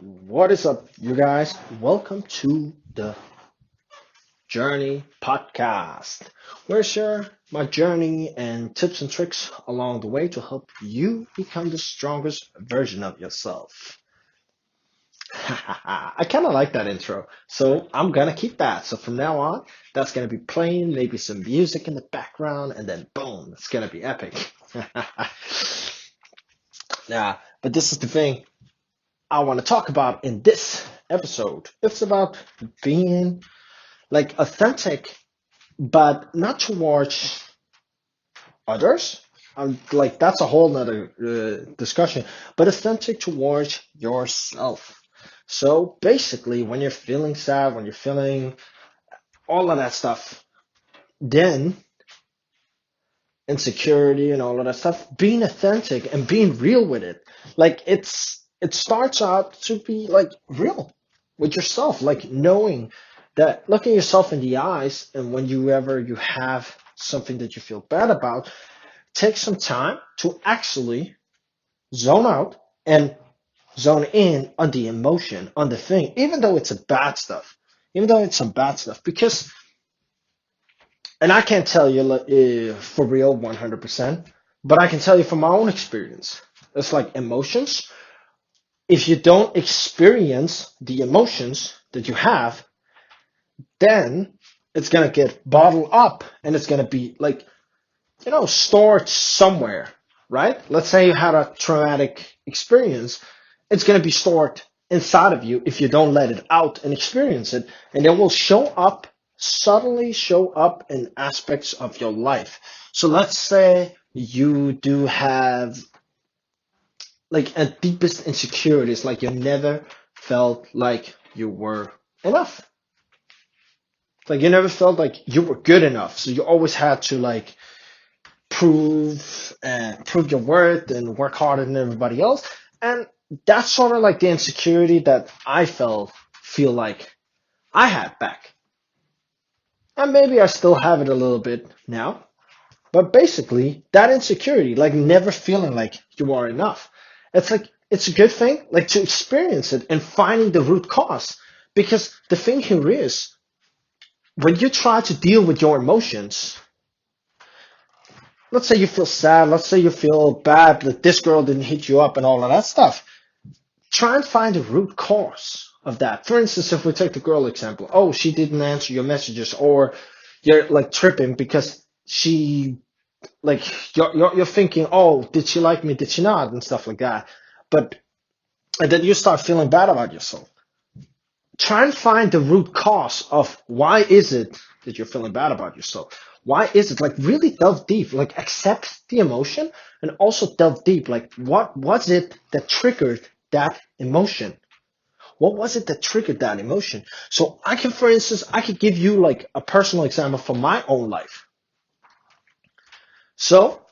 What is up, you guys? Welcome to the Journey Podcast. Where I share my journey and tips and tricks along the way to help you become the strongest version of yourself. I kind of like that intro, so I'm gonna keep that. So from now on, that's gonna be playing, maybe some music in the background, and then boom, it's gonna be epic. Yeah, but this is the thing I want to talk about in this episode. It's about being like authentic, but not towards others. Like that's a whole nother discussion, but authentic towards yourself. So basically, when you're feeling sad, when you're feeling all of that stuff, then insecurity and all of that stuff, being authentic and being real with it, like it starts out to be like real with yourself, like knowing that looking yourself in the eyes, and when you have something that you feel bad about, take some time to actually zone out and zone in on the emotion, on the thing, even though it's a bad stuff, even though it's some bad stuff, because, and I can't tell you like, for real 100%, but I can tell you from my own experience. It's like emotions. If you don't experience the emotions that you have, then it's going to get bottled up and it's going to be like, stored somewhere, right? Let's say you had a traumatic experience. It's going to be stored inside of you if you don't let it out and experience it. And it will subtly show up in aspects of your life. So let's say you do have like a deepest insecurities, like you never felt like you were enough. Like you never felt like you were good enough. So you always had to like prove your worth and work harder than everybody else. And that's sort of like the insecurity that feel like I had back. And maybe I still have it a little bit now. But basically, that insecurity, like never feeling like you are enough, it's like it's a good thing, like to experience it and finding the root cause. Because the thing here is, when you try to deal with your emotions, let's say you feel sad, let's say you feel bad that this girl didn't hit you up and all of that stuff, try and find the root cause of that. For instance, if we take the girl example, oh, she didn't answer your messages, or you're like tripping because she like you're thinking, oh, did she like me? Did she not? And stuff like that. But and then you start feeling bad about yourself. Try and find the root cause of why is it that you're feeling bad about yourself? Why is it? Like really delve deep, like accept the emotion and also delve deep. Like what was it that triggered that emotion? What was it that triggered that emotion? So I can, for instance, I could give you like a personal example from my own life. So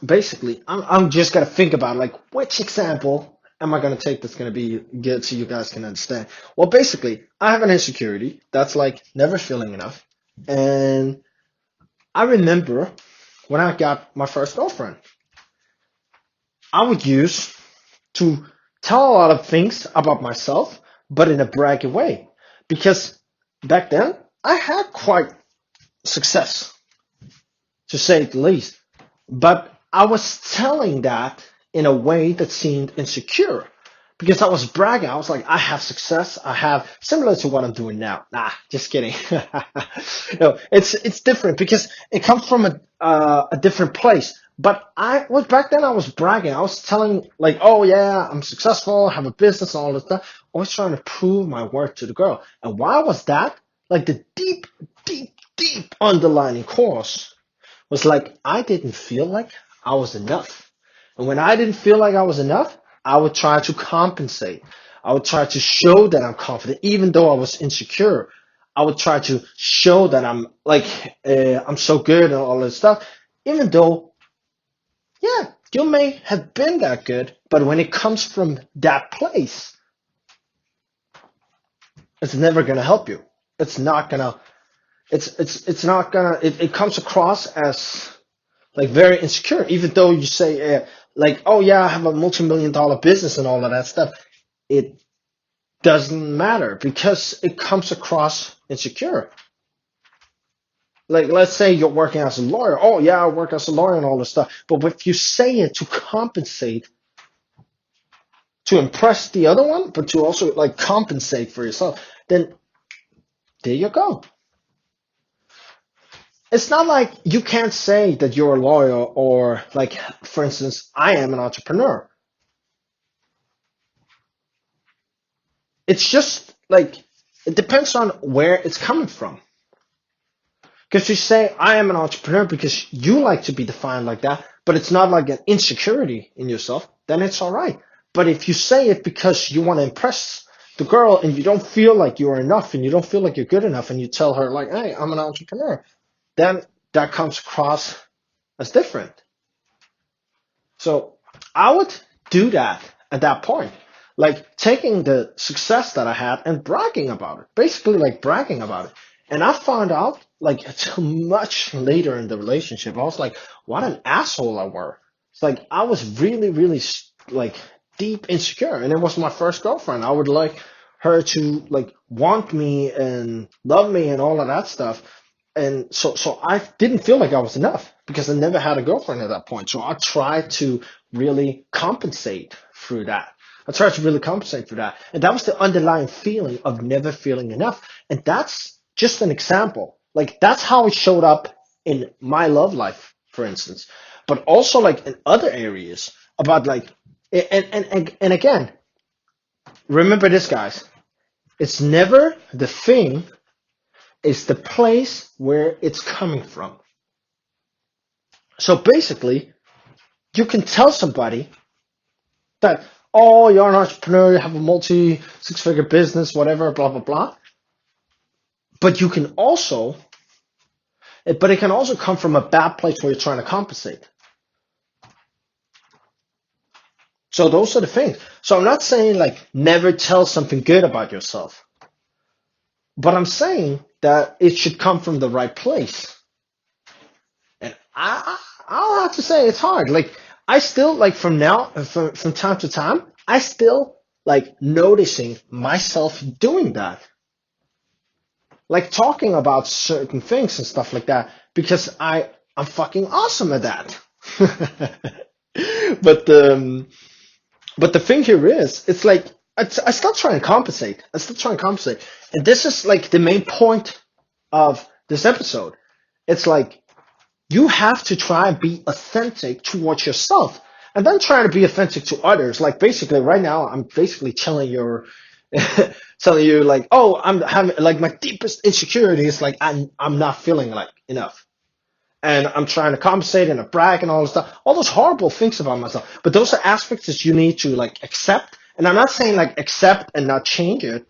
basically, I'm just gonna think about like which example am I gonna take that's gonna be good so you guys can understand. Well, basically, I have an insecurity that's like never feeling enough, and I remember when I got my first girlfriend, I would use to tell a lot of things about myself, but in a braggy way, because back then I had quite success, to say the least. But I was telling that in a way that seemed insecure because I was bragging. I was like, I have success. I have similar to what I'm doing now. Nah, just kidding. No, it's different because it comes from a different place. But I was back then. I was bragging. I was telling like, oh yeah, I'm successful. I have a business, all this stuff. Always trying to prove my worth to the girl. And why was that? Like the deep underlining cause was like I didn't feel like I was enough. And when I didn't feel like I was enough, I would try to compensate. I would try to show that I'm confident, even though I was insecure. I would try to show that I'm like I'm so good and all this stuff, even though yeah, you may have been that good, but when it comes from that place, it's never gonna help you. It's not gonna. It's not gonna. It comes across as like very insecure, even though you say like, oh yeah, I have a multi-million dollar business and all of that stuff. It doesn't matter because it comes across insecure. Like, let's say you're working as a lawyer. Oh, yeah, I work as a lawyer and all this stuff. But if you say it to compensate, to impress the other one, but to also like compensate for yourself, then there you go. It's not like you can't say that you're a lawyer or, like, for instance, I am an entrepreneur. It's just like, it depends on where it's coming from. Because you say, I am an entrepreneur because you like to be defined like that, but it's not like an insecurity in yourself, then it's all right. But if you say it because you want to impress the girl and you don't feel like you're enough and you don't feel like you're good enough and you tell her, like, hey, I'm an entrepreneur, then that comes across as different. So I would do that at that point. Like taking the success that I had and bragging about it, basically like bragging about it. And I found out like until much later in the relationship, I was like, what an asshole I were. It's like I was really, really like deep insecure, and it was my first girlfriend. I would like her to like want me and love me and all of that stuff. And so I didn't feel like I was enough because I never had a girlfriend at that point. So I tried to really compensate through that. I tried to really compensate for that. And that was the underlying feeling of never feeling enough. And that's just an example. Like that's how it showed up in my love life, for instance. But also like in other areas about like and again, remember this guys. It's never the thing, it's the place where it's coming from. So basically, you can tell somebody that, oh, you're an entrepreneur, you have a multi six figure business, whatever, blah, blah, blah. But you can also, but it can also come from a bad place where you're trying to compensate. So those are the things. So I'm not saying like never tell something good about yourself, but I'm saying that it should come from the right place. And I'll have to say it's hard. Like I still like from time to time, I still like noticing myself doing that, like talking about certain things and stuff like that, because I'm fucking awesome at that. but but the thing here is, it's like I still try and compensate. I still try and compensate, and this is like the main point of this episode. It's like you have to try and be authentic towards yourself and then try to be authentic to others. Like basically right now, I'm basically telling telling you like, oh, I'm having like my deepest insecurity is like, I'm not feeling like enough. And I'm trying to compensate and I brag and all this stuff, all those horrible things about myself. But those are aspects that you need to like accept. And I'm not saying like accept and not change it.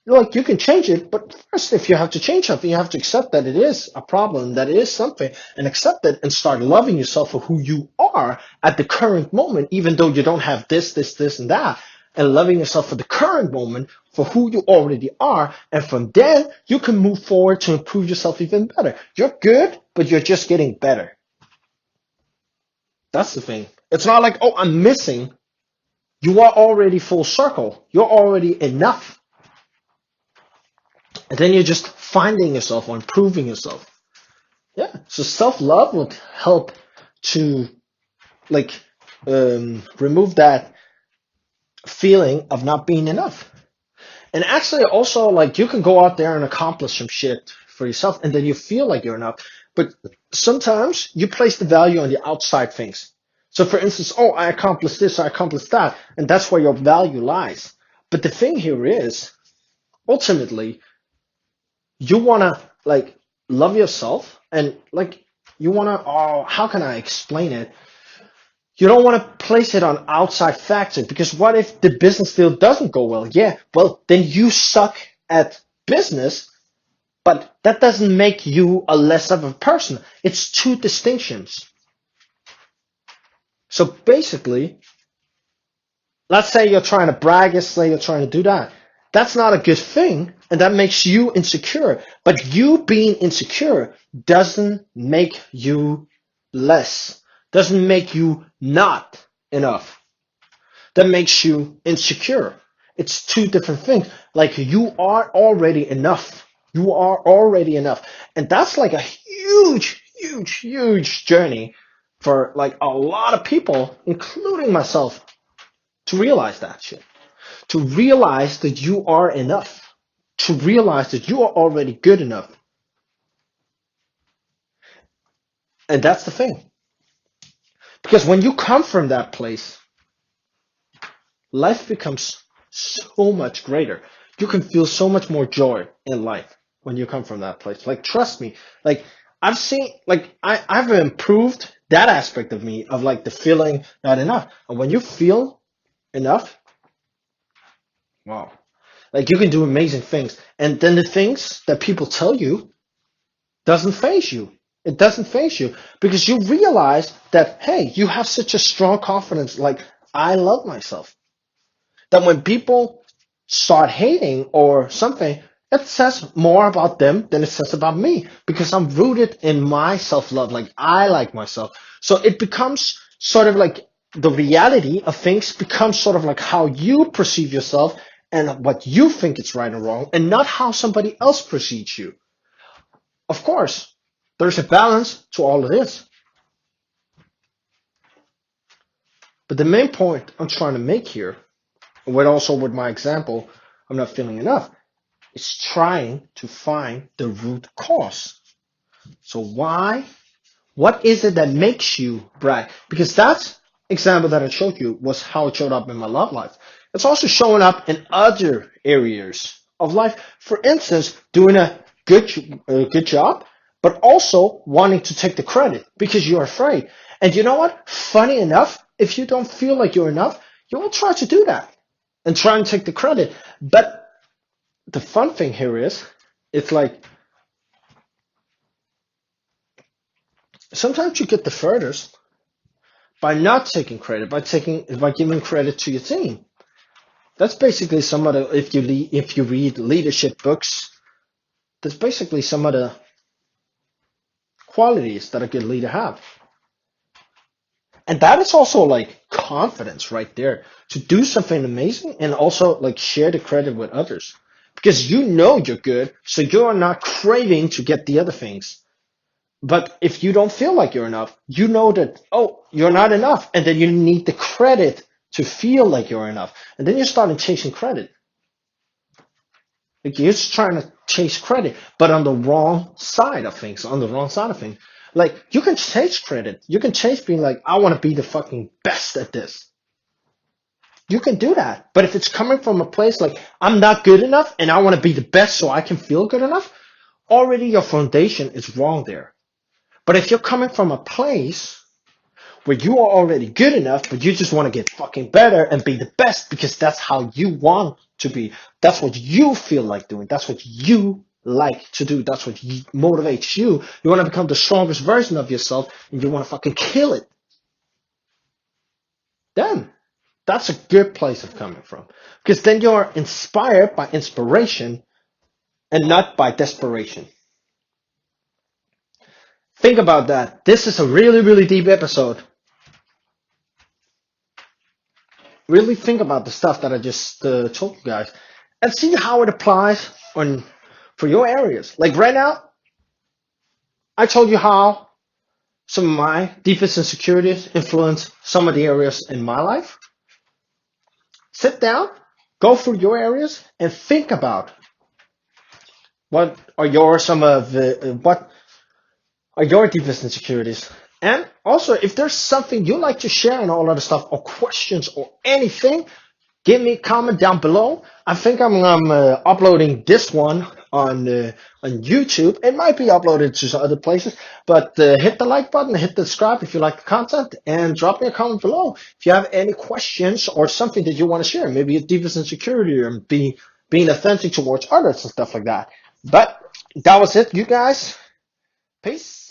Like you can change it, but first, if you have to change something, you have to accept that it is a problem, that it is something, and accept it and start loving yourself for who you are at the current moment, even though you don't have this, and that, and loving yourself for the current moment for who you already are. And from then, you can move forward to improve yourself even better. You're good, but you're just getting better. That's the thing. It's not like, oh, I'm missing. You are already full circle. You're already enough. And then you're just finding yourself or improving yourself. Yeah. So self-love would help to like remove that feeling of not being enough. And actually also like you can go out there and accomplish some shit for yourself and then you feel like you're enough. But sometimes you place the value on the outside things. So for instance, oh, I accomplished this, I accomplished that, and that's where your value lies. But the thing here is, ultimately, you want to like love yourself and like you want to, oh, how can I explain it? You don't want to place it on outside factors because what if the business deal doesn't go well? Yeah, well, then you suck at business, but that doesn't make you a less of a person. It's two distinctions. So basically, let's say you're trying to brag, let's say you're trying to do that. That's not a good thing, and that makes you insecure. But you being insecure doesn't make you less, doesn't make you not enough. That makes you insecure. It's two different things. Like you are already enough. You are already enough. And that's like a huge, huge, huge journey for like a lot of people, including myself, to realize that shit. To realize that you are enough. To realize that you are already good enough. And that's the thing. Because when you come from that place, life becomes so much greater. You can feel so much more joy in life when you come from that place. Like, trust me, like, I've seen, like, I've improved that aspect of me of like the feeling not enough. And when you feel enough, wow, like you can do amazing things. And then the things that people tell you doesn't phase you. It doesn't phase you because you realize that, hey, you have such a strong confidence. Like, I love myself. That when people start hating or something, it says more about them than it says about me because I'm rooted in my self love. Like, I like myself. So it becomes sort of like the reality of things becomes sort of like how you perceive yourself and what you think is right and wrong, and not how somebody else perceives you. Of course, there's a balance to all of this. But the main point I'm trying to make here, with my example, I'm not feeling enough, is trying to find the root cause. So why? What is it that makes you brag? Because that example that I showed you was how it showed up in my love life. It's also showing up in other areas of life. For instance, doing a good job, but also wanting to take the credit because you're afraid. And you know what? Funny enough, if you don't feel like you're enough, you will try to do that and try and take the credit. But the fun thing here is, it's like sometimes you get the furthest by not taking credit, by giving credit to your team. That's basically some of the if you read leadership books, that's basically some of the qualities that a good leader have. And that is also like confidence right there to do something amazing and also like share the credit with others. Because you know you're good, so you're not craving to get the other things. But if you don't feel like you're enough, you know that, oh, you're not enough. And then you need the credit to feel like you're enough. And then you're starting chasing credit. Like you're just trying to chase credit, but on the wrong side of things, on the wrong side of things. Like you can chase credit. You can chase being like, I want to be the fucking best at this. You can do that. But if it's coming from a place like, I'm not good enough and I want to be the best so I can feel good enough, already your foundation is wrong there. But if you're coming from a place where you are already good enough, but you just want to get fucking better and be the best because that's how you want to be. That's what you feel like doing. That's what you like to do. That's what motivates you. You want to become the strongest version of yourself and you want to fucking kill it. Then that's a good place of coming from. Because then you're inspired by inspiration and not by desperation. Think about that. This is a really, really deep episode. Really think about the stuff that I just told you guys and see how it applies on for your areas. Like right now, I told you how some of my deepest insecurities influence some of the areas in my life. Sit down, go through your areas, and think about what are what are your deepest insecurities. And also, if there's something you like to share and all other stuff, or questions or anything, give me a comment down below. I think I'm uploading this one on YouTube. It might be uploaded to some other places, but hit the like button, hit the subscribe if you like the content, and drop me a comment below if you have any questions or something that you want to share. Maybe your deepest insecurity or being authentic towards others and stuff like that. But that was it, you guys. Peace.